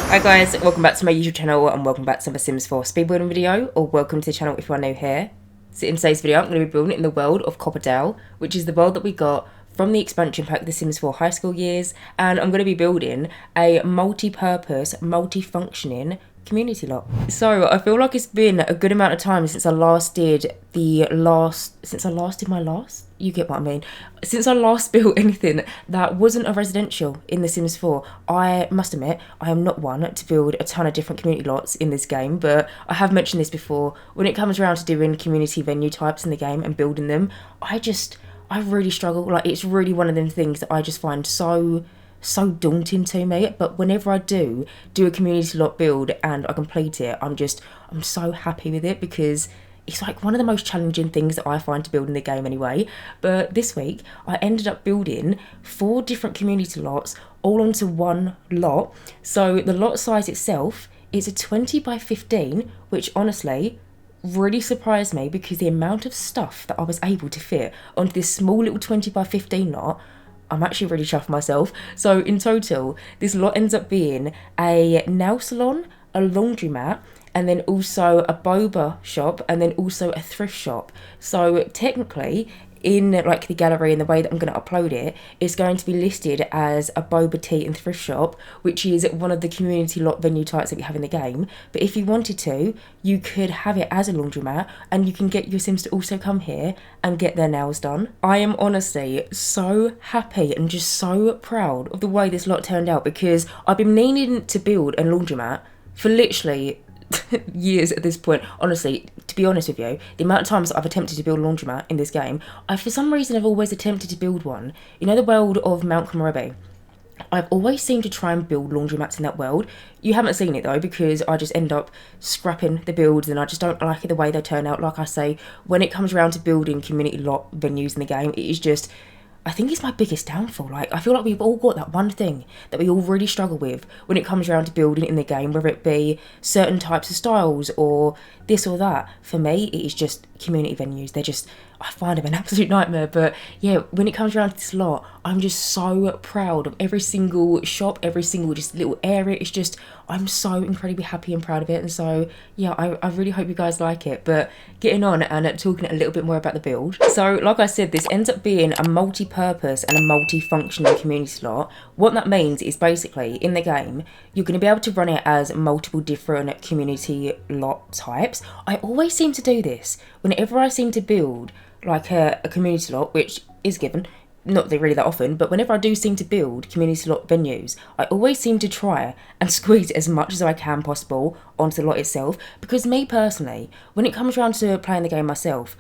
Hi guys, welcome back to my YouTube channel and welcome back to my Sims 4 speed building video, or welcome to the channel if you are new here. So in today's video I'm going to be building in the world of Copperdale, which is the world that we got from the expansion pack The Sims 4 High School Years, and I'm going to be building a multi-purpose, multi-functioning community lot. So I feel like it's been a good amount of time since I last did since I last built anything that wasn't a residential in The Sims 4. I must admit, I am not one to build a ton of different community lots in this game, but I have mentioned this before. When it comes around to doing community venue types in the game and building them, I really struggle. Like, it's really one of them things that I just find so daunting to me. But whenever I do a community lot build and I complete it, I'm so happy with it, because it's like one of the most challenging things that I find to build in the game anyway. But this week I ended up building 4 different community lots all onto one lot. So the lot size itself is a 20 by 15, which honestly really surprised me, because the amount of stuff that I was able to fit onto this small little 20 by 15 lot, I'm actually really chuffed myself. So in total, this lot ends up being a nail salon, a laundromat, and then also a Boba shop, and then also a thrift shop. So technically, in like the gallery and the way that I'm going to upload it, it's going to be listed as a Boba tea and thrift shop, which is one of the community lot venue types that we have in the game. But if you wanted to, you could have it as a laundromat, and you can get your Sims to also come here and get their nails done. I am honestly so happy and just so proud of the way this lot turned out, because I've been meaning to build a laundromat for literally years at this point. Honestly, to be honest with you, the amount of times that I've attempted to build a laundromat in this game, for some reason I've always attempted to build one. You know, the world of Mount Komorebi, I've always seemed to try and build laundromats in that world. You haven't seen it though, because I just end up scrapping the builds and I just don't like it the way they turn out. Like I say, when it comes around to building community lot venues in the game, it is just, I think it's my biggest downfall. Like, I feel like we've all got that one thing that we all really struggle with when it comes around to building in the game, whether it be certain types of styles or this or that. For me, it is just community venues. I find them an absolute nightmare. But yeah, when it comes around to this lot, I'm just so proud of every single shop, every single just little area. It's just, I'm so incredibly happy and proud of it. And so yeah, I really hope you guys like it. But getting on and talking a little bit more about the build. So like I said, this ends up being a multi-purpose and a multi-functioning community lot. What that means is basically in the game, you're going to be able to run it as multiple different community lot types. I always seem to do this whenever I seem to build like a community lot, which is given, not really that often, but whenever I do seem to build community lot venues, I always seem to try and squeeze as much as I can possible onto the lot itself, because me personally, when it comes around to playing the game myself,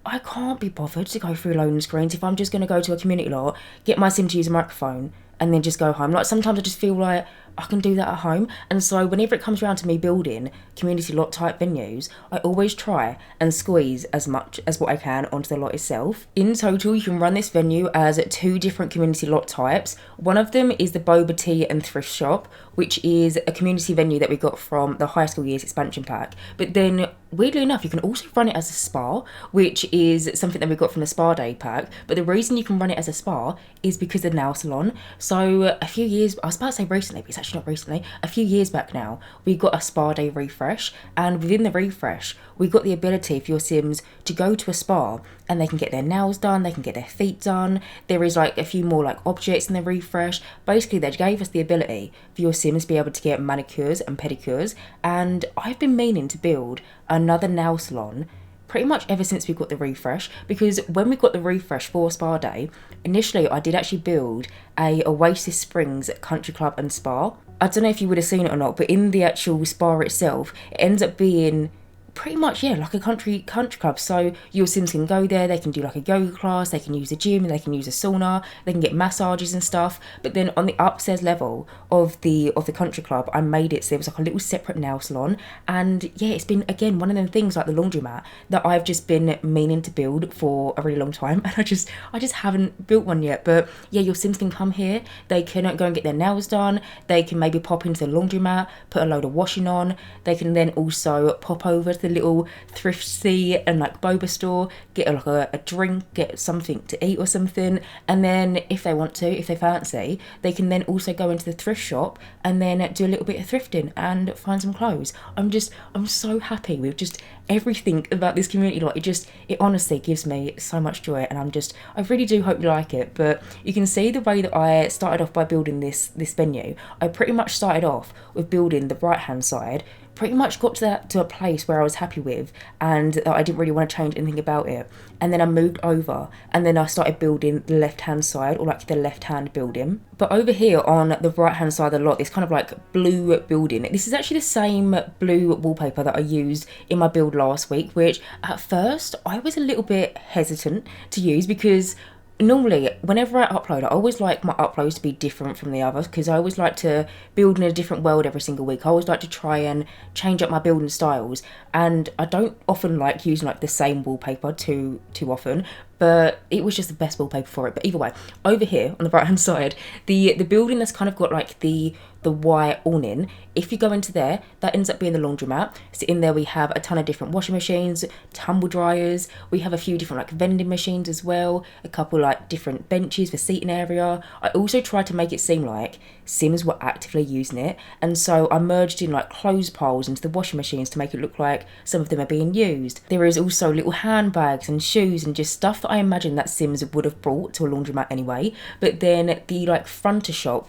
I can't be bothered to go through loading screens if I'm just going to go to a community lot, get my Sim to use a microphone, and then just go home. Like, sometimes I just feel like I can do that at home. And so whenever it comes around to me building community lot type venues, I always try and squeeze as much as what I can onto the lot itself. In total, you can run this venue as 2 different community lot types. One of them is the Boba Tea and Thrift Shop, which is a community venue that we got from the High School Years expansion pack. But then, weirdly enough, you can also run it as a spa, which is something that we got from the Spa Day pack. But the reason you can run it as a spa is because of the nail salon. So a few years, I was about to say recently, but it's actually not recently, a few years back now, we got a Spa Day refresh, and within the refresh, we got the ability for your Sims to go to a spa and they can get their nails done, they can get their feet done. There is like a few more like objects in the refresh. Basically, they gave us the ability for your Sims to be able to get manicures and pedicures, and I've been meaning to build another nail salon pretty much ever since we got the refresh, because when we got the refresh for Spa Day, initially I did actually build a Oasis Springs country club and spa. I don't know if you would have seen it or not, but in the actual spa itself, it ends up being pretty much, yeah, like a country club. So your Sims can go there, they can do like a yoga class, they can use a gym, they can use a sauna, they can get massages and stuff. But then on the upstairs level of the country club, I made it so there was like a little separate nail salon. And yeah, it's been again one of them things like the laundromat that I've just been meaning to build for a really long time, and I just haven't built one yet. But yeah, your Sims can come here, they can go and get their nails done, they can maybe pop into the laundromat, put a load of washing on, they can then also pop over to the little thrifty and like Boba store, get like a drink, get something to eat or something, and then if they want to, if they fancy, they can then also go into the thrift shop and then do a little bit of thrifting and find some clothes. I'm so happy with just everything about this community lot. It honestly gives me so much joy, and I really do hope you like it. But you can see the way that I started off by building this venue. I pretty much started off with building the right hand side, pretty much got to a place where I was happy with and that I didn't really want to change anything about it. And then I moved over and then I started building the left hand side, or like the left hand building. But over here on the right hand side of the lot, this kind of like blue building, this is actually the same blue wallpaper that I used in my build last week, which at first I was a little bit hesitant to use because normally whenever I upload, I always like my uploads to be different from the others because I always like to build in a different world every single week. I always like to try and change up my building styles, and I don't often like using like the same wallpaper too often, but it was just the best wallpaper for it. But either way, over here on the right hand side, the building that's kind of got like the white awning, if you go into there, that ends up being the laundromat. So in there we have a ton of different washing machines, tumble dryers, we have a few different like vending machines as well, a couple like different benches for seating area. I also tried to make it seem like Sims were actively using it, and so I merged in like clothes piles into the washing machines to make it look like some of them are being used. There is also little handbags and shoes and just stuff that I imagine that Sims would have brought to a laundromat anyway. But then the like fronter shop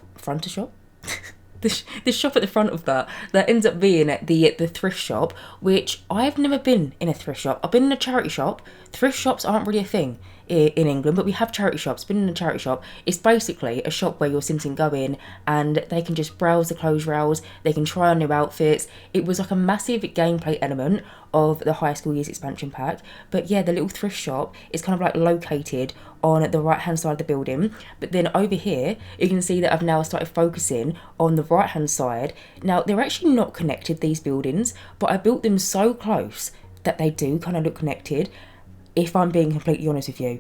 the shop at the front of that ends up being the thrift shop, which I've never been in a thrift shop. I've been in a charity shop. Thrift shops aren't really a thing in England, but we have charity shops. Been in a charity shop. It's basically a shop where your Sims can go in and they can just browse the clothes rails, they can try on new outfits. It was like a massive gameplay element of the high school years expansion pack. But yeah, the little thrift shop is kind of like located on the right hand side of the building. But then over here you can see that I've now started focusing on the right hand side. Now they're actually not connected, these buildings, but I built them so close that they do kind of look connected. If I'm being completely honest with you,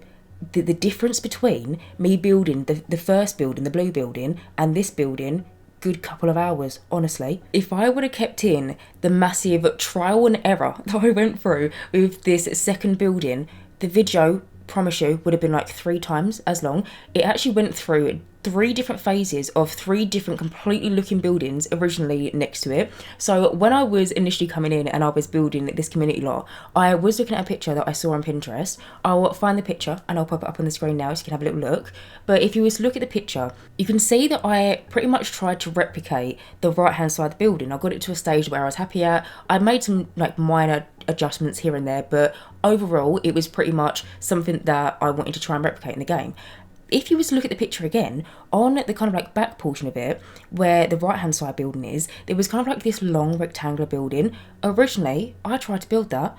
the difference between me building the first building, the blue building, and this building, good couple of hours, honestly. If I would have kept in the massive trial and error that I went through with this second building, the video, promise you, would have been like 3 times as long. It actually went through 3 different phases of 3 different completely looking buildings originally next to it. So when I was initially coming in and I was building this community lot, I was looking at a picture that I saw on Pinterest. I'll find the picture and I'll pop it up on the screen now so you can have a little look. But if you was to look at the picture, you can see that I pretty much tried to replicate the right hand side of the building. I got it to a stage where I was happy at. I made some like minor adjustments here and there, but overall it was pretty much something that I wanted to try and replicate in the game. If you was to look at the picture again, on the kind of like back portion of it, where the right hand side building is, there was kind of like this long rectangular building. Originally, I tried to build that.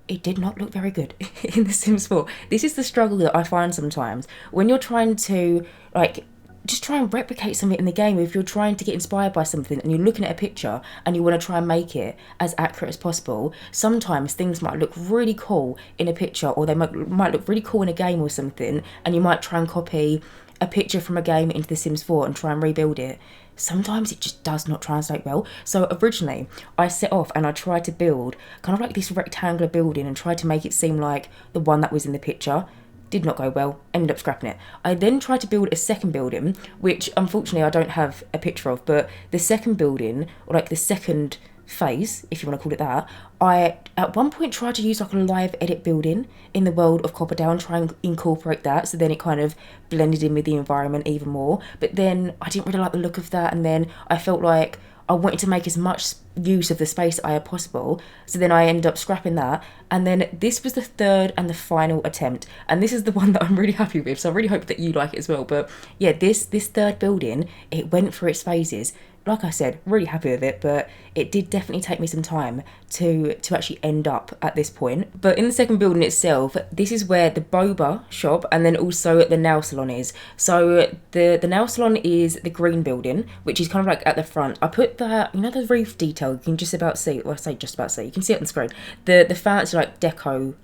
It did not look very good in The Sims 4. This is the struggle that I find sometimes when you're trying to like just try and replicate something in the game. If you're trying to get inspired by something and you're looking at a picture and you want to try and make it as accurate as possible, sometimes things might look really cool in a picture, or they might look really cool in a game or something, and you might try and copy a picture from a game into The Sims 4 and try and rebuild it. Sometimes it just does not translate well. So originally I set off and I tried to build kind of like this rectangular building and tried to make it seem like the one that was in the picture. Did not go well, ended up scrapping it. I then tried to build a second building, which unfortunately I don't have a picture of, but the second building, or like the second phase, if you want to call it that, I at one point tried to use like a live edit building in the world of Copperdale and try and incorporate that, so then it kind of blended in with the environment even more. But then I didn't really like the look of that, and then I felt like I wanted to make as much use of the space that I had possible, so then I ended up scrapping that. And then this was the third and the final attempt, and this is the one that I'm really happy with, so I really hope that you like it as well. But yeah, this third building, it went through its phases. Like I said, really happy with it, but it did definitely take me some time to actually end up at this point. But in the second building itself, this is where the Boba shop and then also the nail salon is. So the nail salon is the green building, which is kind of like at the front. I put that, you know, the roof detail, you can just about see, well I say just about see, you can see it on the screen. The fancy like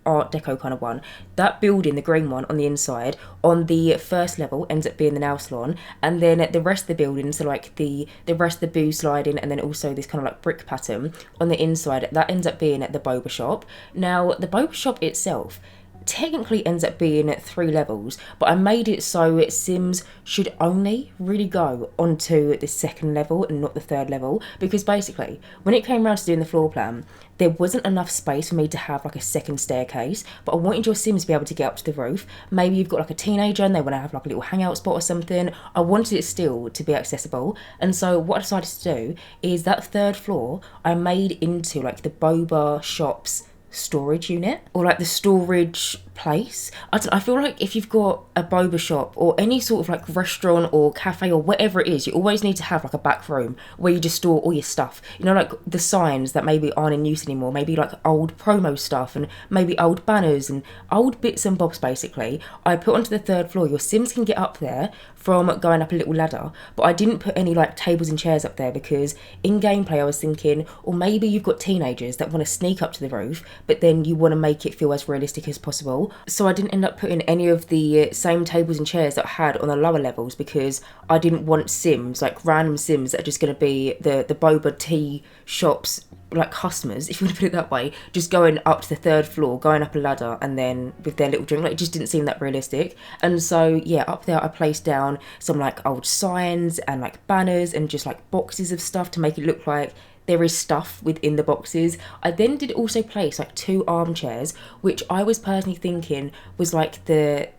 art deco kind of one. That building, the green one on the inside, on the first level ends up being the nail salon, and then the rest of the building, so like the rest rest of the boo sliding and then also this kind of like brick pattern on the inside, that ends up being the Boba shop. Now, the Boba shop itself technically ends up being 3 levels, but I made it so Sims should only really go onto the 2nd level and not the 3rd level, because basically when it came around to doing the floor plan, there wasn't enough space for me to have like a 2nd staircase, but I wanted your Sims to be able to get up to the roof. Maybe you've got like a teenager and they want to have like a little hangout spot or something. I wanted it still to be accessible, and so what I decided to do is that 3rd floor I made into like the Boba shop's storage unit, or like the storage place. I feel like if you've got a Boba shop or any sort of like restaurant or cafe or whatever it is, you always need to have like a back room where you just store all your stuff, you know, like the signs that maybe aren't in use anymore, maybe like old promo stuff and maybe old banners and old bits and bobs. Basically, I put onto the 3rd floor. Your Sims can get up there from going up a little ladder, but I didn't put any like tables and chairs up there because in gameplay I was thinking, or maybe you've got teenagers that want to sneak up to the roof, but then you want to make it feel as realistic as possible. So I didn't end up putting any of the same tables and chairs that I had on the lower levels, because I didn't want Sims, like random Sims that are just going to be the Boba tea shops like customers, if you want to put it that way, just going up to the 3rd floor, going up a ladder and then with their little drink. Like, it just didn't seem that realistic. And so yeah, up there I placed down some like old signs and like banners and just like boxes of stuff to make it look like there is stuff within the boxes. I then did also place like 2 armchairs, which I was personally thinking was like the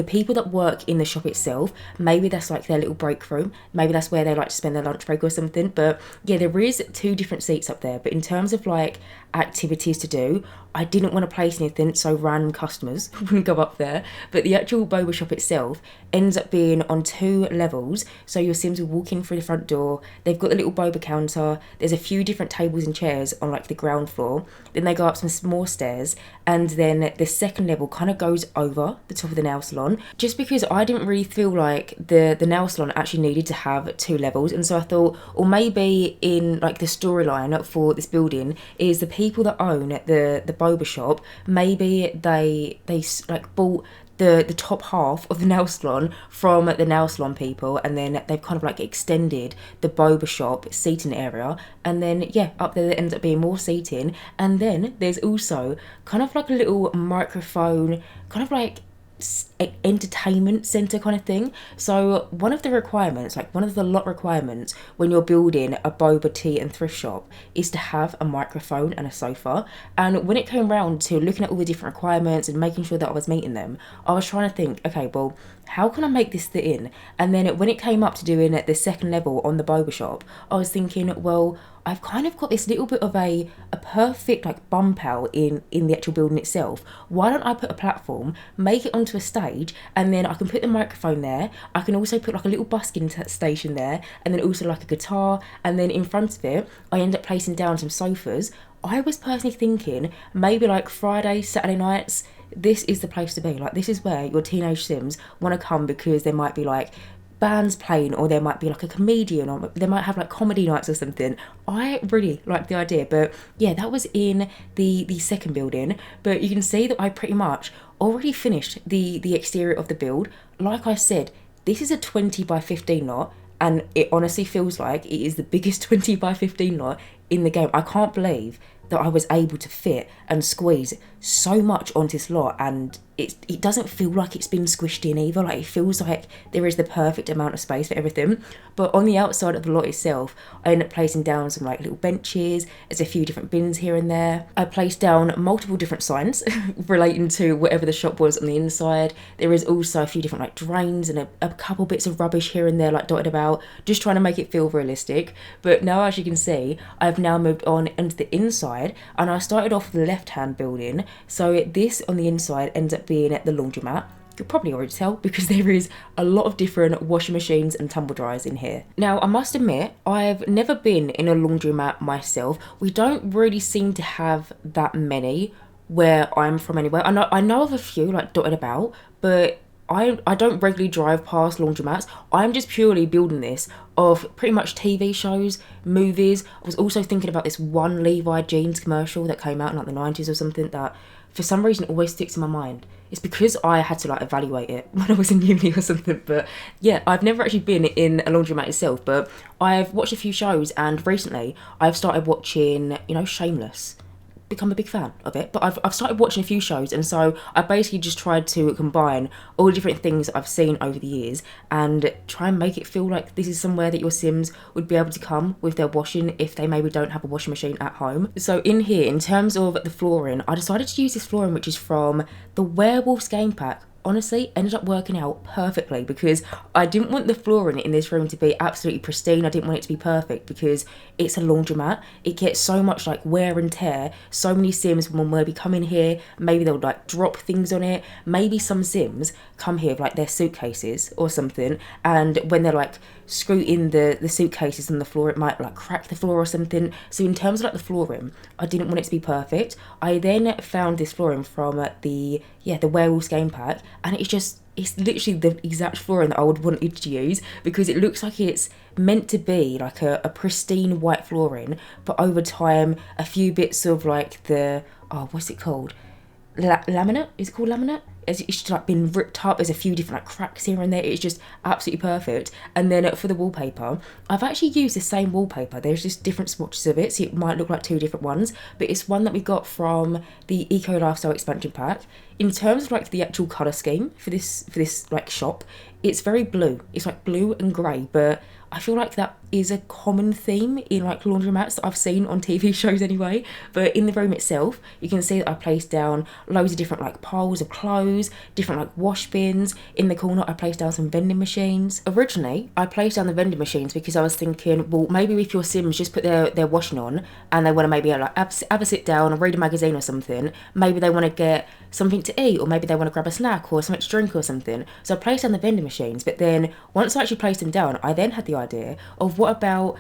people that work in the shop itself. Maybe that's like their little break room, maybe that's where they like to spend their lunch break or something. But yeah, there is 2 different seats up there, but in terms of like activities to do, I didn't want to place anything so random customers wouldn't go up there. But the actual Boba shop itself ends up being on 2 levels, so your Sims will walk in through the front door. They've got the little Boba counter, there's a few different tables and chairs on like the ground floor, then they go up some more stairs, and then the 2nd level kind of goes over the top of the nail salon, just because I didn't really feel like the nail salon actually needed to have 2 levels. And so I thought, or maybe in like the storyline for this building is the people that own the Boba shop, maybe they like bought the top half of the nail salon from the nail salon people, and then they've kind of like extended the Boba shop seating area, and then yeah, up there ends up being more seating. And then there's also kind of like a little microphone, kind of like entertainment center kind of thing. So one of the requirements, like one of the lot requirements when you're building a Boba tea and thrift shop, is to have a microphone and a sofa. And when it came around to looking at all the different requirements and making sure that I was meeting them, I was trying to think, okay, well, how can I make this fit in? And then when it came up to doing the 2nd level on the Boba shop, I was thinking, well, I've kind of got this little bit of a perfect like bump out in the actual building itself. Why don't I put a platform, make it onto a stage, and then I can put the microphone there. I can also put like a little busking station there, and then also like a guitar, and then in front of it I end up placing down some sofas. I was personally thinking maybe like Friday, Saturday nights, this is the place to be. Like, this is where your teenage Sims want to come, because there might be like bands playing, or there might be like a comedian, or they might have like comedy nights or something. I really like the idea. But yeah, that was in the 2nd building. But you can see that I pretty much already finished the exterior of the build. Like I said, this is a 20 by 15 lot, and it honestly feels like it is the biggest 20 by 15 lot in the game. I can't believe that I was able to fit and squeeze so much onto this lot, and it doesn't feel like it's been squished in either. Like, it feels like there is the perfect amount of space for everything. But on the outside of the lot itself, I ended up placing down some like little benches. There's a few different bins here and there. I placed down multiple different signs relating to whatever the shop was on the inside. There is also a few different like drains and a couple bits of rubbish here and there like dotted about, just trying to make it feel realistic. But now, as you can see, I've now moved on into the inside, and I started off the left hand building. So this on the inside ends up being at the laundromat. You could probably already tell because there is a lot of different washing machines and tumble dryers in here. Now, I must admit, I've never been in a laundromat myself. We don't really seem to have that many where I'm from anyway. I know of a few like dotted about, but I don't regularly drive past laundromats. I'm just purely building this of pretty much TV shows, movies. I was also thinking about this one Levi jeans commercial that came out in like the 90s or something that for some reason always sticks in my mind. it's because I had to like evaluate it when I was in uni or something. But yeah, I've never actually been in a laundromat itself, but I've watched a few shows, and recently I've started watching, Shameless. Become a big fan of it, but I've started watching a few shows, and so I basically just tried to combine all the different things that I've seen over the years and try and make it feel like this is somewhere that your Sims would be able to come with their washing if they maybe don't have a washing machine at home. So in here, in terms of the flooring, I decided to use this flooring which is from the Werewolves game pack. Honestly, ended up working out perfectly because I didn't want the flooring in this room to be absolutely pristine. I didn't want it to be perfect because it's a laundromat. It gets so much like wear and tear. So many Sims will maybe come in here, maybe they'll like drop things on it. Maybe some Sims come here with like their suitcases or something, and when they're like screw in the suitcases on the floor, it might like crack the floor or something. So in terms of like the flooring, I didn't want it to be perfect. I then found this flooring from the Werewolves game pack, and it's literally the exact flooring that I would want it to use because it looks like it's meant to be like a pristine white flooring, but over time a few bits of like what's it called? Laminate? Is it called laminate? It's just like been ripped up. There's a few different like cracks here and there. It's just absolutely perfect. And then for the wallpaper, I've actually used the same wallpaper. There's just different swatches of it, so it might look like two different ones, but it's one that we got from the Eco Lifestyle expansion pack. In terms of like the actual colour scheme for this like shop, it's very blue. It's like blue and grey, but I feel like that is a common theme in like laundromats that I've seen on TV shows anyway. But in the room itself, you can see that I placed down loads of different like piles of clothes, different like wash bins. In the corner, I placed down some vending machines. Originally, I placed down the vending machines because I was thinking, well, maybe if your Sims just put their washing on and they want to maybe like have a sit down and read a magazine or something, maybe they want to get something to eat, or maybe they want to grab a snack or something to drink or something. So I placed down the vending machines, but then once I actually placed them down, I then had the idea of what about,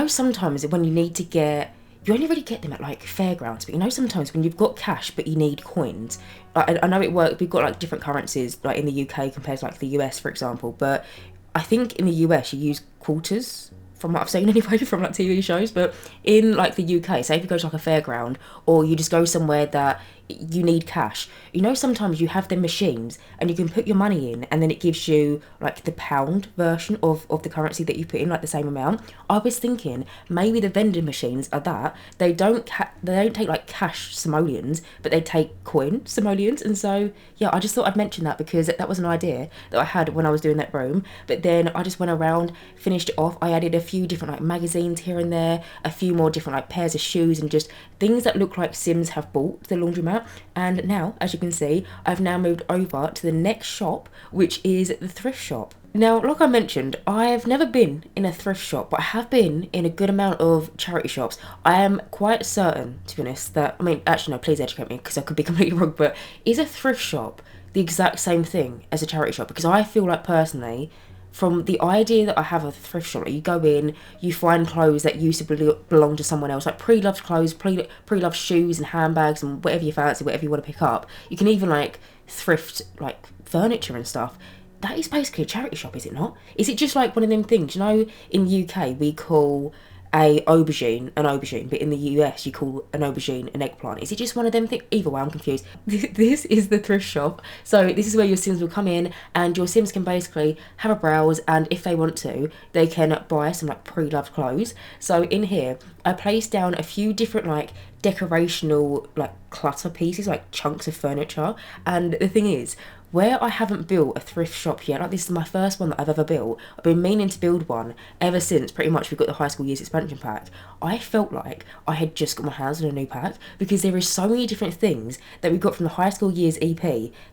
sometimes when you need to you only really get them at like fairgrounds, but sometimes when you've got cash but you need coins, I know it works, we've got like different currencies like in the UK compared to like the US, for example, but I think in the US you use quarters, from what I've seen anyway, from like TV shows. But in like the UK, say if you go to like a fairground or you just go somewhere that you need cash, sometimes you have the machines and you can put your money in and then it gives you like the pound version of the currency that you put in, like the same amount. I was thinking maybe the vending machines are that they don't take like cash simoleons, but they take coin simoleons. And so yeah, I just thought I'd mention that because that was an idea that I had when I was doing that room. But then I just went around, finished it off. I added a few different like magazines here and there, a few more different like pairs of shoes, and just things that look like Sims have bought to the laundromat. And now, as you can see, I've now moved over to the next shop, which is the thrift shop. Now, like I mentioned, I've never been in a thrift shop, but I have been in a good amount of charity shops. I am quite certain, to be honest, that, actually no, please educate me because I could be completely wrong, but is a thrift shop the exact same thing as a charity shop? Because I feel like personally, from the idea that I have of a thrift shop, like you go in, you find clothes that used to belong to someone else, like pre-loved clothes, pre-loved shoes and handbags and whatever you fancy, whatever you want to pick up. You can even like thrift like furniture and stuff. That is basically a charity shop, is it not? Is it just like one of them things, in UK we call a aubergine an aubergine, but in the US you call an aubergine an eggplant? Is it just one of them things? Either way, I'm confused. This is the thrift shop. So this is where your Sims will come in and your Sims can basically have a browse, and if they want to, they can buy some like pre-loved clothes. So in here, I placed down a few different like decorational like clutter pieces, like chunks of furniture. And the thing is, where I haven't built a thrift shop yet, like this is my first one that I've ever built. I've been meaning to build one ever since pretty much we got the high school years expansion pack. I felt like I had just got my hands on a new pack because there is so many different things that we got from the high school years EP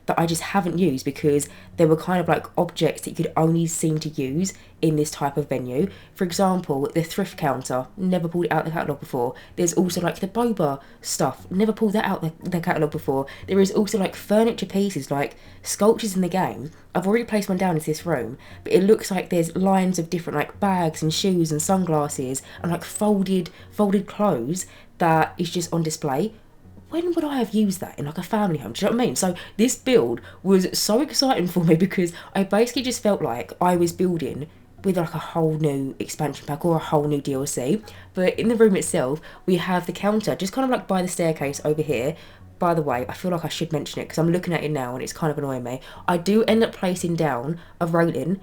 that I just haven't used because they were kind of like objects that you could only seem to use in this type of venue. For example, the thrift counter, never pulled it out the catalogue before. There's also like the Boba stuff, never pulled that out the catalogue before. There is also like furniture pieces, like sculptures in the game. I've already placed one down into this room, but it looks like there's lines of different like bags and shoes and sunglasses and like folded clothes that is just on display. When would I have used that in like a family home? Do you know what I mean? So this build was so exciting for me because I basically just felt like I was building with like a whole new expansion pack or a whole new DLC. But in the room itself, we have the counter just kind of like by the staircase over here, by the way, I feel like I should mention it because I'm looking at it now and it's kind of annoying me. I do end up placing down a railing.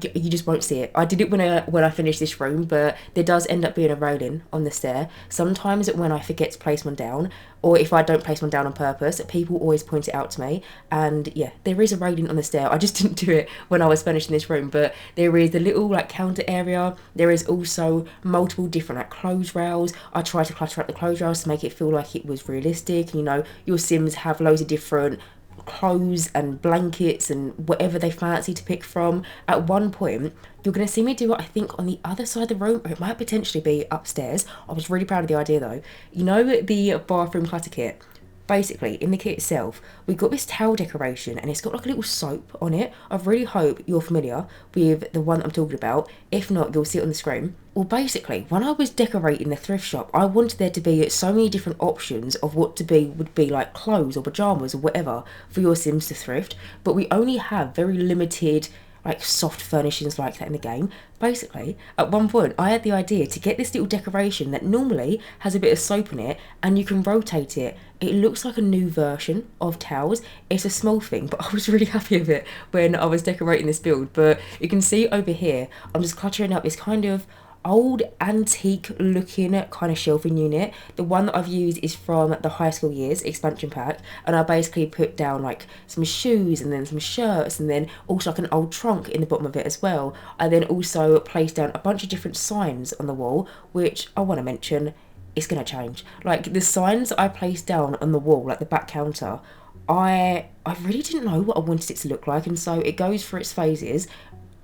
You just won't see it. I did it when I finished this room, but there does end up being a railing on the stair. Sometimes when I forget to place one down, or if I don't place one down on purpose, people always point it out to me. And yeah, there is a railing on the stair. I just didn't do it when I was finishing this room, but there is the little like counter area. There is also multiple different like clothes rails. I try to clutter up the clothes rails to make it feel like it was realistic. You know, your Sims have loads of different clothes and blankets and whatever they fancy to pick from. At one point, you're going to see me do it, I think, on the other side of the room, or it might potentially be upstairs. I was really proud of the idea though. You know, the bathroom clutter kit? Basically, in the kit itself, we got this towel decoration and it's got like a little soap on it. I really hope you're familiar with the one that I'm talking about. If not, you'll see it on the screen. Well, basically, when I was decorating the thrift shop, I wanted there to be so many different options of what would be like clothes or pajamas or whatever for your Sims to thrift, but we only have very limited like soft furnishings like that in the game. Basically, at one point I had the idea to get this little decoration that normally has a bit of soap in it and you can rotate it. It looks like a new version of towels. It's a small thing, but I was really happy with it when I was decorating this build. But you can see over here, I'm just cluttering up this kind of old antique looking kind of shelving unit. The one that I've used is from the high school years expansion pack, and I basically put down like some shoes and then some shirts and then also like an old trunk in the bottom of it as well. I then also placed down a bunch of different signs on the wall, which I want to mention, it's going to change. Like the signs I placed down on the wall, like the back counter, I really didn't know what I wanted it to look like, and so it goes through its phases.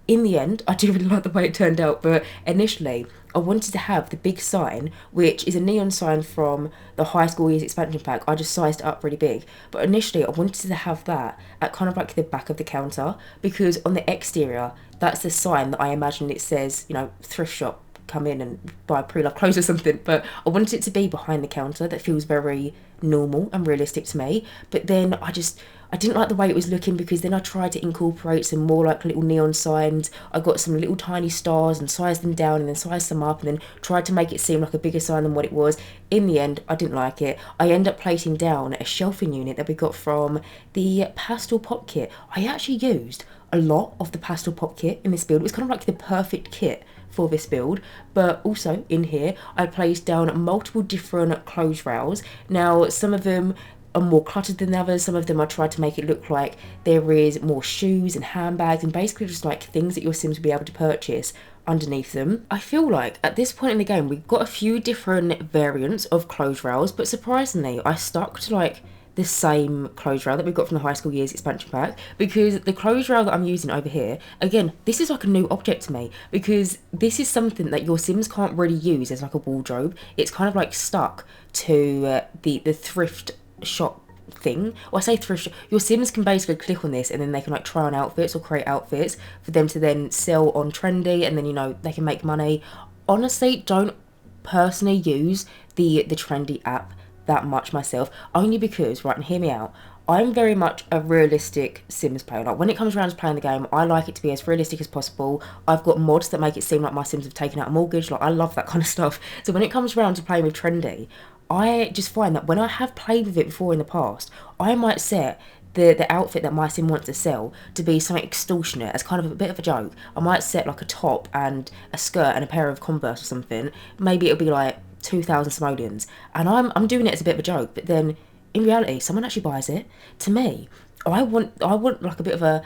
In the end, I do really like the way it turned out, but initially I wanted to have the big sign, which is a neon sign from the high school years expansion pack. I just sized it up really big, but initially I wanted to have that at kind of like the back of the counter, because on the exterior, that's the sign that I imagine it says, you know, thrift shop, come in and buy pre-loved clothes or something. But I wanted it to be behind the counter. That feels very normal and realistic to me. But then I didn't like the way it was looking, because then I tried to incorporate some more like little neon signs. I got some little tiny stars and sized them down and then sized them up and then tried to make it seem like a bigger sign than what it was. In the end, I didn't like it. I ended up placing down a shelving unit that we got from the Pastel Pop Kit. I actually used a lot of the Pastel Pop Kit in this build. It was kind of like the perfect kit for this build. But also in here, I placed down multiple different clothes rails. Now, some of them are more cluttered than the others. Some of them I tried to make it look like there is more shoes and handbags and basically just like things that your Sims will be able to purchase underneath them. I feel like at this point in the game we've got a few different variants of clothes rails, but surprisingly I stuck to like the same clothes rail that we got from the high school years expansion pack, because the clothes rail that I'm using over here, again, this is like a new object to me, because this is something that your Sims can't really use as like a wardrobe. It's kind of like stuck to the thrift shop thing. Or I say thrift shop, your Sims can basically click on this and then they can like try on outfits or create outfits for them to then sell on Trendy, and then, you know, they can make money. Honestly, don't personally use the Trendy app that much myself, only because, right, and hear me out, I'm very much a realistic Sims player. Like when it comes around to playing the game, I like it to be as realistic as possible. I've got mods that make it seem like my Sims have taken out a mortgage. Like I love that kind of stuff. So when it comes around to playing with Trendy, I just find that when I have played with it before in the past, I might set the outfit that my Sim wants to sell to be something extortionate as kind of a bit of a joke. I might set like a top and a skirt and a pair of Converse or something. Maybe it'll be like 2,000 simoleons, and I'm doing it as a bit of a joke, but then in reality someone actually buys it. To me, I want like a bit of a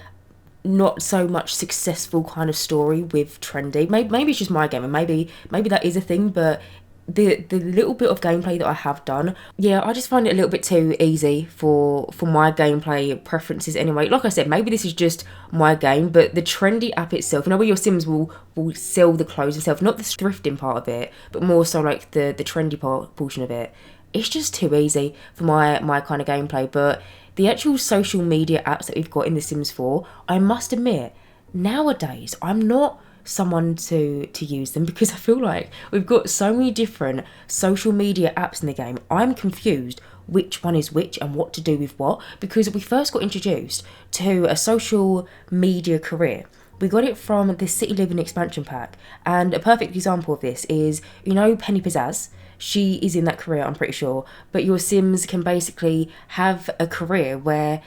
not so much successful kind of story with Trendy. Maybe it's just my game, and maybe that is a thing, but the little bit of gameplay that I have done, yeah, I just find it a little bit too easy for my gameplay preferences anyway. Like I said, maybe this is just my game, but the Trendy app itself, you know, where your Sims will sell the clothes themselves, not the thrifting part of it, but more so like the Trendy portion of it, it's just too easy for my kind of gameplay. But the actual social media apps that we've got in The Sims 4, I must admit, nowadays I'm not someone to use them, because I feel like we've got so many different social media apps in the game. I'm confused which one is which and what to do with what, because we first got introduced to a social media career We got it from the City Living expansion pack. And a perfect example of this is, you know, Penny Pizzazz? She is in that career, I'm pretty sure. But your Sims can basically have a career where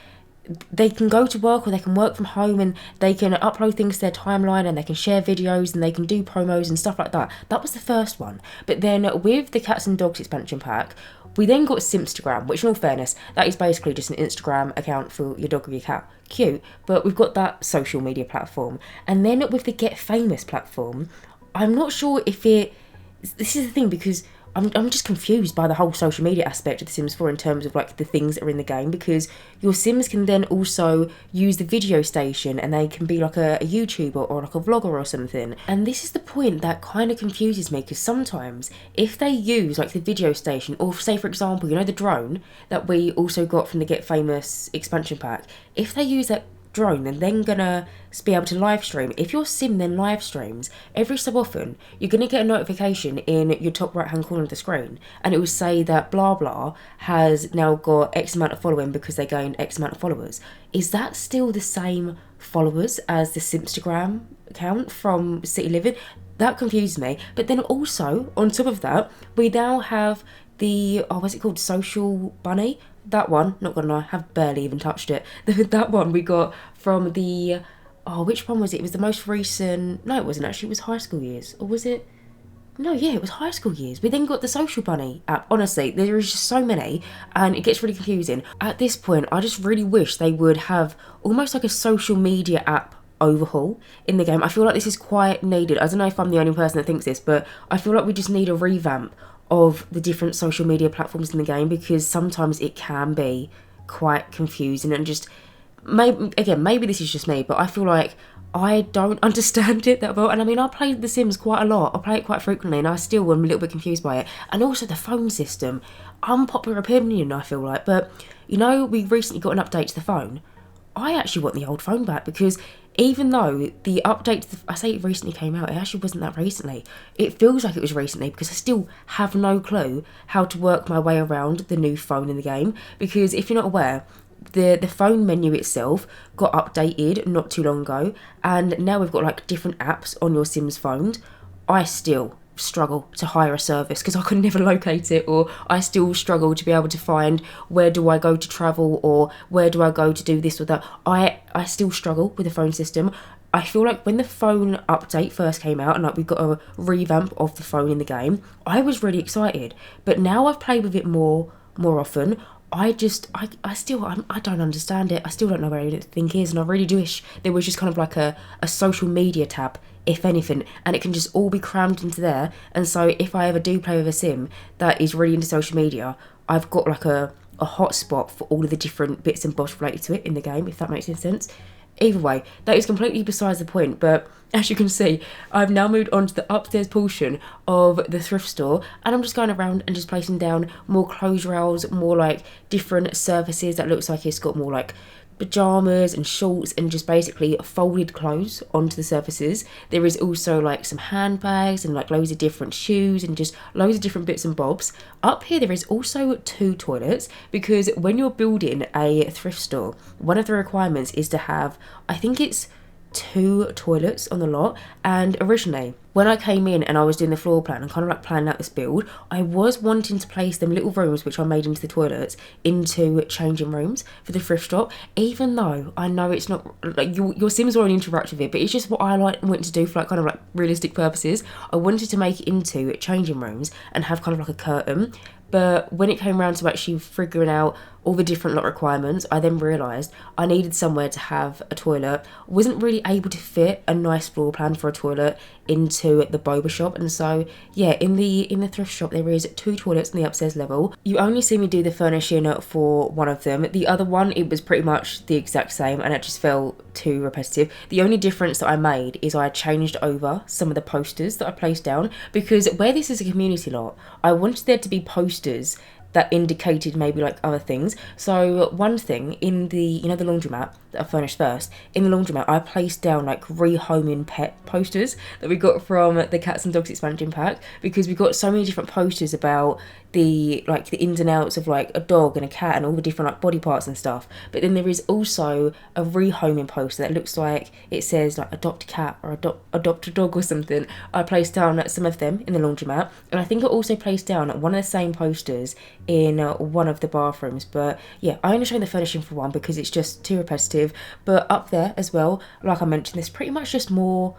they can go to work or they can work from home and they can upload things to their timeline and they can share videos and they can do promos and stuff like that. That was the first one. But then with the Cats and Dogs expansion pack, we then got Simstagram, which in all fairness, that is basically just an Instagram account for your dog or your cat. Cute. But we've got that social media platform. And then with the Get Famous platform, I'm not sure if it... This is the thing, because I'm just confused by the whole social media aspect of The Sims 4 in terms of like the things that are in the game, because your Sims can then also use the video station and they can be like a YouTuber or like a vlogger or something. And this is the point that kind of confuses me, because sometimes if they use like the video station, or say for example, you know, the drone that we also got from the Get Famous expansion pack, if they use that drone and then gonna be able to live stream, if your Sim then live streams, every so often you're gonna get a notification in your top right hand corner of the screen and it will say that blah blah has now got X amount of following because they gained X amount of followers. Is that still the same followers as the Simstagram account from City Living? That confused me. But then also on top of that, we now have the what's it called, Social Bunny. That one, not gonna lie, have barely even touched it. That one we got from the... which one was it? It was the most recent... No, it wasn't actually. It was High School Years. Or was it... No, yeah, it was High School Years. We then got the Social Bunny app. Honestly, there is just so many, and it gets really confusing. At this point, I just really wish they would have almost like a social media app overhaul in the game. I feel like this is quite needed. I don't know if I'm the only person that thinks this, but I feel like we just need a revamp of the different social media platforms in the game, because sometimes it can be quite confusing and just maybe this is just me, but I feel like I don't understand it that well. And I mean, I played The Sims quite a lot. I play it quite frequently and I still am a little bit confused by it. And also the phone system, unpopular opinion I feel like, but you know, we recently got an update to the phone. I actually want the old phone back, because even though the update, I say it recently came out, it actually wasn't that recently. It feels like it was recently because I still have no clue how to work my way around the new phone in the game. Because if you're not aware, the phone menu itself got updated not too long ago, and now we've got like different apps on your Sims phone. I still struggle to hire a service because I could never locate it, or I still struggle to be able to find where do I go to travel or where do I go to do this or that. I still struggle with the phone system. I feel like when the phone update first came out and like we got a revamp of the phone in the game, I was really excited. But now I've played with it more often, I don't understand it. I still don't know where anything is, and I really do wish there was just kind of like a social media tab, if anything, and it can just all be crammed into there. And so if I ever do play with a Sim that is really into social media, I've got like a hotspot for all of the different bits and bobs related to it in the game, if that makes any sense. Either way, that is completely besides the point, but as you can see, I've now moved on to the upstairs portion of the thrift store, and I'm just going around and just placing down more clothes rails, more like different surfaces that looks like it's got more like pajamas and shorts and just basically folded clothes onto the surfaces. There is also like some handbags and like loads of different shoes and just loads of different bits and bobs. Up here there is also 2 toilets, because when you're building a thrift store, one of the requirements is to have, I think it's 2 toilets on the lot. And originally when I came in and I was doing the floor plan and kind of like planning out this build, I was wanting to place them little rooms which I made into the toilets into changing rooms for the thrift shop, even though I know it's not like your Sims already interact with it, but it's just what I wanted to do for like kind of like realistic purposes. I wanted to make it into changing rooms and have kind of like a curtain. But when it came around to actually figuring out all the different lot requirements, I then realised I needed somewhere to have a toilet. Wasn't really able to fit a nice floor plan for a toilet into the Boba shop, and so yeah, in the thrift shop there is 2 toilets on the upstairs level. You only see me do the furnishing for one of them. The other one, it was pretty much the exact same and it just felt too repetitive. The only difference that I made is I changed over some of the posters that I placed down, because where this is a community lot, I wanted there to be posters that indicated maybe like other things. So one thing in the, you know, the laundromat, that I furnished first, in the laundromat, I placed down like rehoming pet posters that we got from the Cats and Dogs expansion pack, because we got so many different posters about the ins and outs of like a dog and a cat and all the different like body parts and stuff. But then there is also a rehoming poster that looks like it says like adopt a cat or adopt a dog or something. I placed down some of them in the laundromat, and I think I also placed down one of the same posters in one of the bathrooms. But yeah, I only showed the furnishing for one because it's just too repetitive. But up there as well, like I mentioned, there's pretty much just more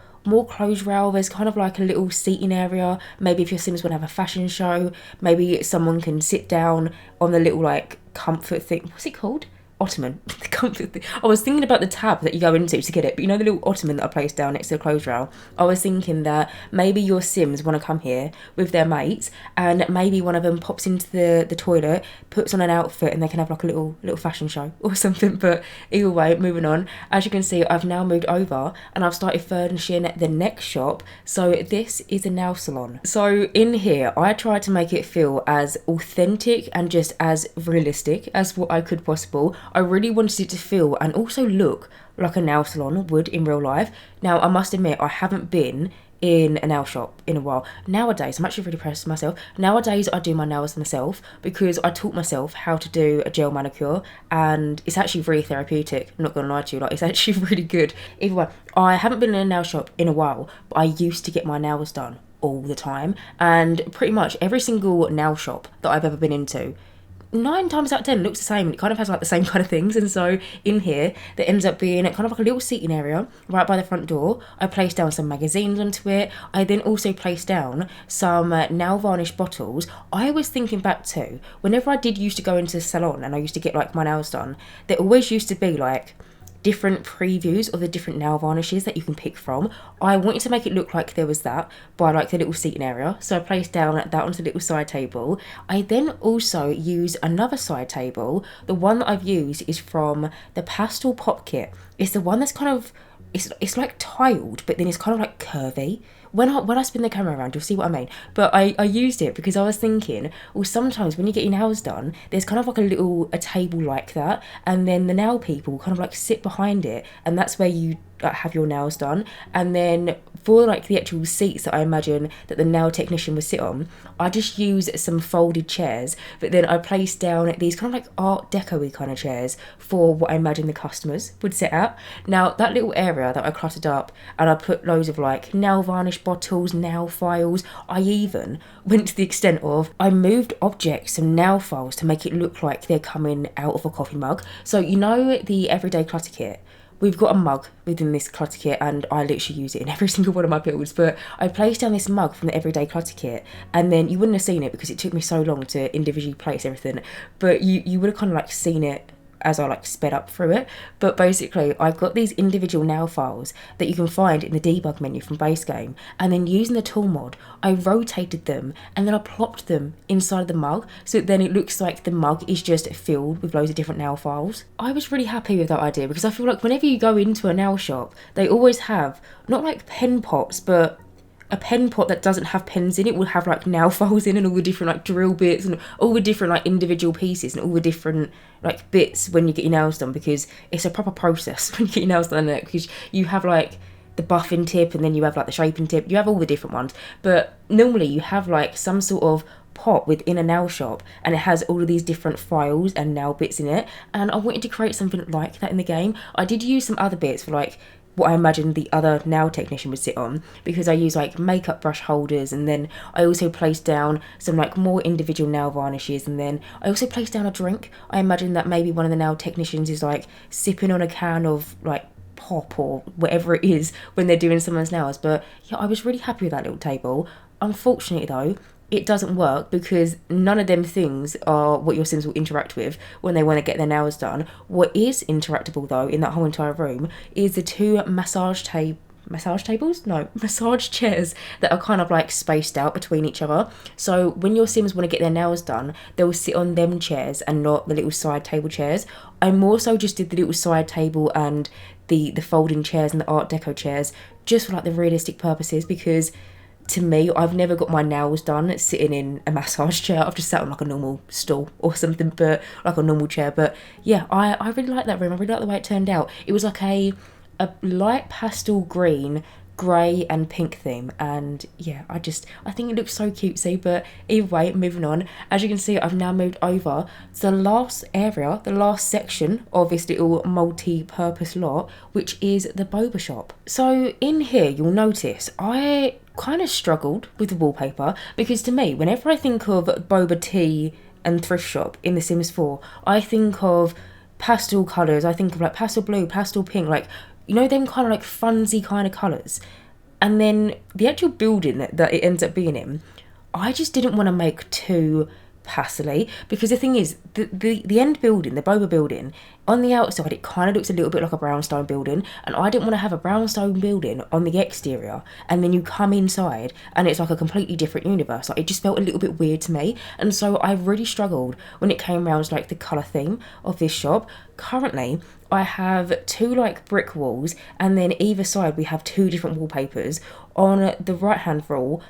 clothes rail. There's kind of like a little seating area. Maybe if your Sims want to have a fashion show, maybe someone can sit down on the little like comfort thing. What's it called? Ottoman. The comfort thing. I was thinking about the tab that you go into to get it, but you know the little ottoman that I placed down next to the clothes rail? I was thinking that maybe your Sims want to come here with their mates, and maybe one of them pops into the toilet, puts on an outfit, and they can have like a little fashion show or something. But either way, moving on. As you can see, I've now moved over and I've started furnishing the next shop. So this is a nail salon. So in here, I tried to make it feel as authentic and just as realistic as what I could possible. I really wanted it to feel and also look like a nail salon would in real life. Now, I must admit, I haven't been in a nail shop in a while. Nowadays, I'm actually really proud of myself. Nowadays, I do my nails myself because I taught myself how to do a gel manicure, and it's actually really therapeutic. I'm not gonna lie to you, like it's actually really good. Either way, I haven't been in a nail shop in a while, but I used to get my nails done all the time, and pretty much every single nail shop that I've ever been into, 9 times out of 10 looks the same. It kind of has like the same kind of things. And so in here, there ends up being kind of like a little seating area right by the front door. I placed down some magazines onto it. I then also placed down some nail varnish bottles. I was thinking back to whenever I did used to go into the salon and I used to get like my nails done, there always used to be like different previews of the different nail varnishes that you can pick from. I wanted to make it look like there was that by like the little seating area, so I placed down that onto the little side table. I then also use another side table. The one that I've used is from the Pastel Pop Kit. It's the one that's kind of, it's like tiled, but then it's kind of like curvy. When I spin the camera around, you'll see what I mean. But I used it because I was thinking, well, sometimes when you get your nails done, there's kind of like a table like that, and then the nail people kind of like sit behind it, and that's where you have your nails done. And then for like the actual seats that I imagine that the nail technician would sit on, I just use some folded chairs, but then I place down these kind of like art deco-y kind of chairs for what I imagine the customers would sit at. Now that little area that I cluttered up, and I put loads of like nail varnish bottles, nail files. I even went to the extent of I moved objects and nail files to make it look like they're coming out of a coffee mug. So you know the everyday clutter kit? We've got a mug within this clutter kit, and I literally use it in every single one of my builds. But I placed down this mug from the everyday clutter kit, and then you wouldn't have seen it because it took me so long to individually place everything. But you would have kind of like seen it as I like sped up through it. But basically, I've got these individual nail files that you can find in the debug menu from base game, and then using the tool mod, I rotated them and then I plopped them inside of the mug, so then it looks like the mug is just filled with loads of different nail files. I was really happy with that idea because I feel like whenever you go into a nail shop, they always have not like pen pots, but a pen pot that doesn't have pens in it will have like nail files in, and all the different like drill bits and all the different like individual pieces and all the different like bits when you get your nails done, because it's a proper process when you get your nails done, because you have like the buffing tip, and then you have like the shaping tip, you have all the different ones. But normally you have like some sort of pot within a nail shop, and it has all of these different files and nail bits in it, and I wanted to create something like that in the game. I did use some other bits for like what I imagined the other nail technician would sit on, because I use like makeup brush holders, and then I also placed down some like more individual nail varnishes, and then I also placed down a drink. I imagine that maybe one of the nail technicians is like sipping on a can of like pop or whatever it is when they're doing someone's nails. But yeah, I was really happy with that little table. Unfortunately though, it doesn't work because none of them things are what your Sims will interact with when they want to get their nails done. What is interactable though in that whole entire room is the 2 massage chairs that are kind of like spaced out between each other. So when your Sims want to get their nails done, they'll sit on them chairs and not the little side table chairs. I more so just did the little side table and the folding chairs and the art deco chairs just for like the realistic purposes, because to me, I've never got my nails done sitting in a massage chair. I've just sat on like a normal stool or something, but like a normal chair. But yeah, I really like that room. I really like the way it turned out. It was like a light pastel green, grey and pink theme, and yeah, I think it looks so cutesy. But either way, moving on, as you can see, I've now moved over to the last area, the last section of this little multi-purpose lot, which is the Boba shop. So in here, you'll notice I kind of struggled with the wallpaper, because to me, whenever I think of Boba tea and thrift shop in The Sims 4, I think of pastel colours. I think of like pastel blue, pastel pink, like, you know, them kind of like funsy kind of colours. And then the actual building that it ends up being in, I just didn't want to make too pastely, because the thing is, the end building, the Boba building, on the outside it kind of looks a little bit like a brownstone building, and I didn't want to have a brownstone building on the exterior and then you come inside and it's like a completely different universe. Like, it just felt a little bit weird to me, and so I really struggled when it came around to like the colour theme of this shop. Currently I have 2 like brick walls, and then either side we have 2 different wallpapers. On the right hand wall,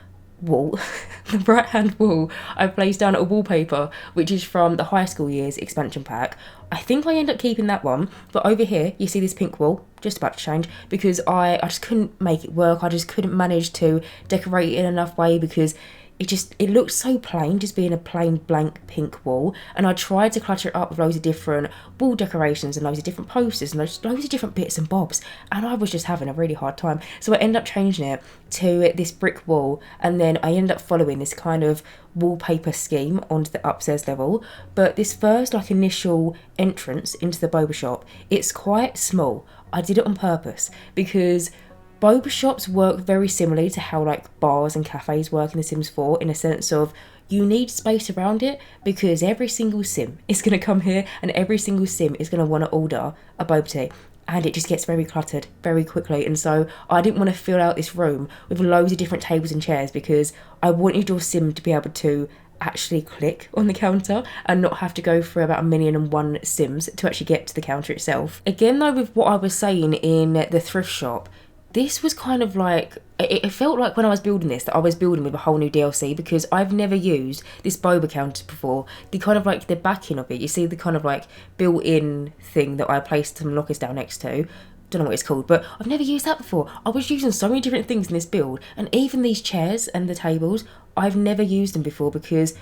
the right hand wall, I placed down a wallpaper which is from the high school years expansion pack. I think I end up keeping that one, but over here you see this pink wall, just about to change, because I just couldn't make it work. I just couldn't manage to decorate it in enough way, because it looked so plain, just being a plain blank pink wall. And I tried to clutter it up with loads of different wall decorations and loads of different posters and loads of different bits and bobs, and I was just having a really hard time. So I ended up changing it to this brick wall, and then I ended up following this kind of wallpaper scheme onto the upstairs level. But this first like initial entrance into the Boba shop, it's quite small. I did it on purpose, because Boba shops work very similarly to how like bars and cafes work in The Sims 4, in a sense of you need space around it, because every single sim is going to come here and every single sim is going to want to order a boba tea, and it just gets very cluttered very quickly. And so I didn't want to fill out this room with loads of different tables and chairs, because I wanted your sim to be able to actually click on the counter and not have to go through about 1,000,001 sims to actually get to the counter itself. Again though, with what I was saying in the thrift shop, this was kind of like, it felt like when I was building this that I was building with a whole new DLC, because I've never used this Boba counter before. The kind of like the backing of it, you see the kind of like built-in thing that I placed some lockers down next to. Don't know what it's called, but I've never used that before. I was using so many different things in this build, and even these chairs and the tables, I've never used them before, because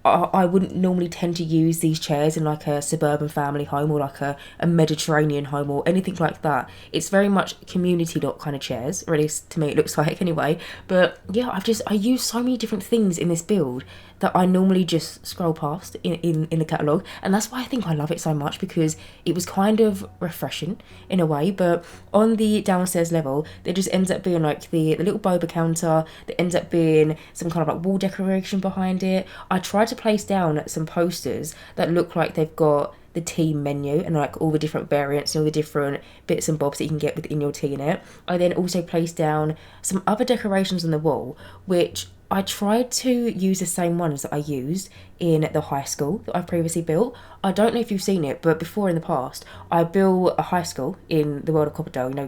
I wouldn't normally tend to use these chairs in like a suburban family home or like a Mediterranean home or anything like that. It's very much community lot kind of chairs, or at least to me it looks like anyway. But yeah, I use so many different things in this build that I normally just scroll past in the catalogue, and that's why I think I love it so much, because it was kind of refreshing in a way. But on the downstairs level, there just ends up being like the little Boba counter, there ends up being some kind of like wall decoration behind it. I tried to place down some posters that look like they've got the tea menu and like all the different variants and all the different bits and bobs that you can get within your tea in it. I then also placed down some other decorations on the wall, which I tried to use the same ones that I used in the high school that I've previously built. I don't know if you've seen it, but before in the past, I built a high school in the world of Copperdale, you know,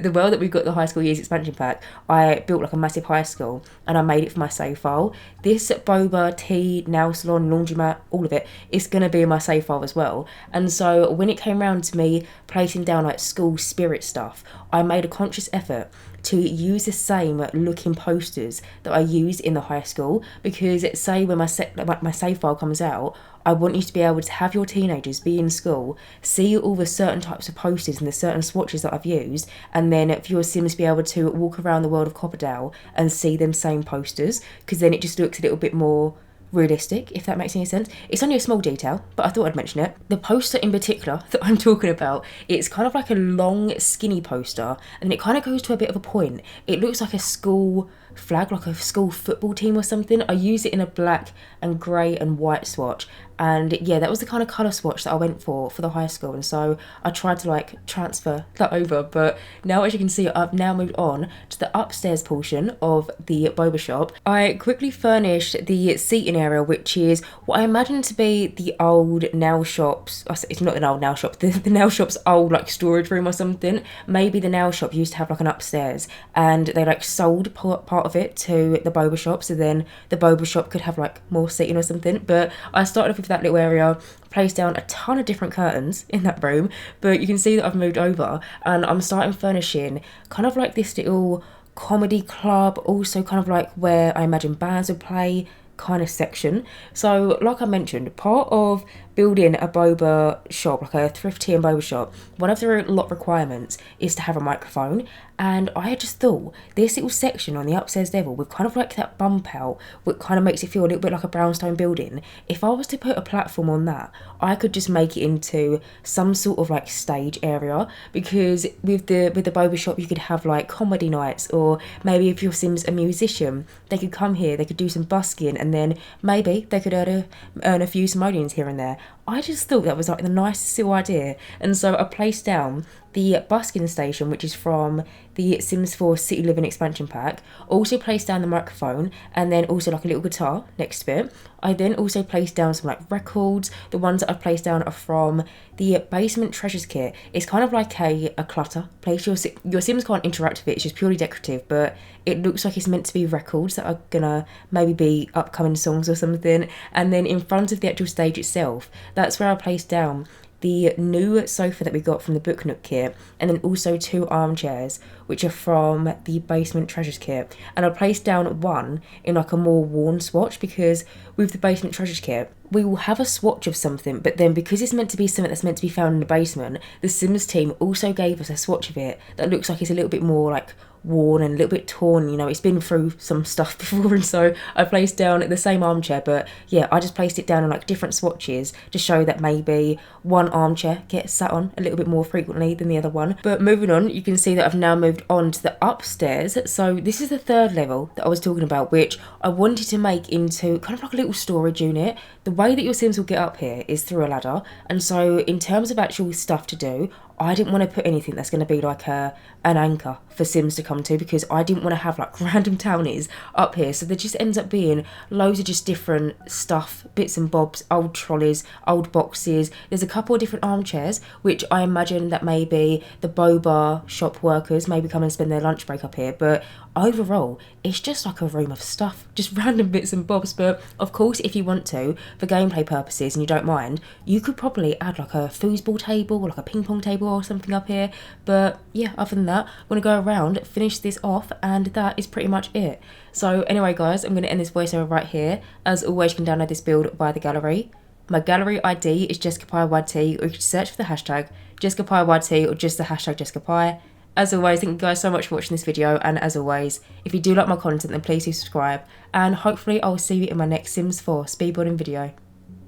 the world that we've got the high school years expansion pack. I built like a massive high school and I made it for my save file. This Boba, tea, nail salon, laundromat, all of it is going to be in my save file as well. And so when it came around to me placing down like school spirit stuff, I made a conscious effort to use the same looking posters that I used in the high school, because say when my save file comes out, I want you to be able to have your teenagers be in school, see all the certain types of posters and the certain swatches that I've used, and then for your Sims be able to walk around the world of Copperdale and see them same posters, because then it just looks a little bit more realistic, if that makes any sense. It's only a small detail, but I thought I'd mention it. The poster in particular that I'm talking about, it's kind of like a long skinny poster, and it kind of goes to a bit of a point. It looks like a school flag, like a school football team or something. I use it in a black and grey and white swatch, and yeah, that was the kind of colour swatch that I went for the high school, and so I tried to like transfer that over. But now, as you can see, I've now moved on to the upstairs portion of the Boba shop. I quickly furnished the seating area, which is what I imagine to be the old nail shops. It's not an old nail shop, the nail shop's old like storage room or something. Maybe the nail shop used to have like an upstairs and they like sold part part of it to the Boba shop, so then the Boba shop could have like more seating or something. But I started off with that little area, placed down a ton of different curtains in that room, but you can see that I've moved over and I'm starting furnishing kind of like this little comedy club, also kind of like where I imagine bands would play kind of section. So like I mentioned, part of building a Boba shop, like a thrift tea and Boba shop, one of the lot requirements is to have a microphone. And I just thought this little section on the upstairs level with kind of like that bump out, what kind of makes it feel a little bit like a brownstone building, if I was to put a platform on that, I could just make it into some sort of like stage area. Because with the Boba shop you could have like comedy nights, or maybe if your Sim's a musician, they could come here, they could do some busking, and then maybe they could earn a few simoleons here and there. I just thought that was like the nicest little idea, and so I placed down the busking station, which is from the Sims 4 City Living expansion pack. Also placed down the microphone, and then also like a little guitar next to it. I then also placed down some like records. The ones that I've placed down are from the Basement Treasures Kit. It's kind of like a clutter place. Your Sims can't interact with it, it's just purely decorative, but it looks like it's meant to be records that are gonna maybe be upcoming songs or something. And then in front of the actual stage itself, that's where I placed down the new sofa that we got from the Book Nook Kit, and then also 2 armchairs which are from the Basement Treasures Kit. And I placed down one in like a more worn swatch, because with the Basement Treasures Kit we will have a swatch of something, but then because it's meant to be something that's meant to be found in the basement, the Sims team also gave us a swatch of it that looks like it's a little bit more like worn and a little bit torn, you know, it's been through some stuff before. And so I placed down the same armchair, but yeah, I just placed it down on like different swatches to show that maybe one armchair gets sat on a little bit more frequently than the other one. But moving on, you can see that I've now moved on to the upstairs. So this is the 3rd level that I was talking about, which I wanted to make into kind of like a little storage unit. The way that your Sims will get up here is through a ladder, and so in terms of actual stuff to do, I didn't want to put anything that's going to be like an anchor for Sims to come to, because I didn't want to have like random townies up here. So there just ends up being loads of just different stuff, bits and bobs, old trolleys, old boxes. There's a couple of different armchairs, which I imagine that maybe the Boba shop workers maybe come and spend their lunch break up here. But overall, it's just like a room of stuff, just random bits and bobs. But of course, if you want to, for gameplay purposes and you don't mind, you could probably add like a foosball table or like a ping pong table or something up here. But yeah, other than that, I'm going to go around, finish this off, and that is pretty much it. So anyway guys, I'm going to end this voiceover right here. As always, you can download this build via the gallery. My gallery ID is JessicapieYT, or you can search for the hashtag JessicapieYT or just the hashtag Jessicapie. As always, thank you guys so much for watching this video, and as always, if you do like my content, then please do subscribe, and hopefully I'll see you in my next Sims 4 speedbuilding video.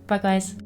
Bye guys.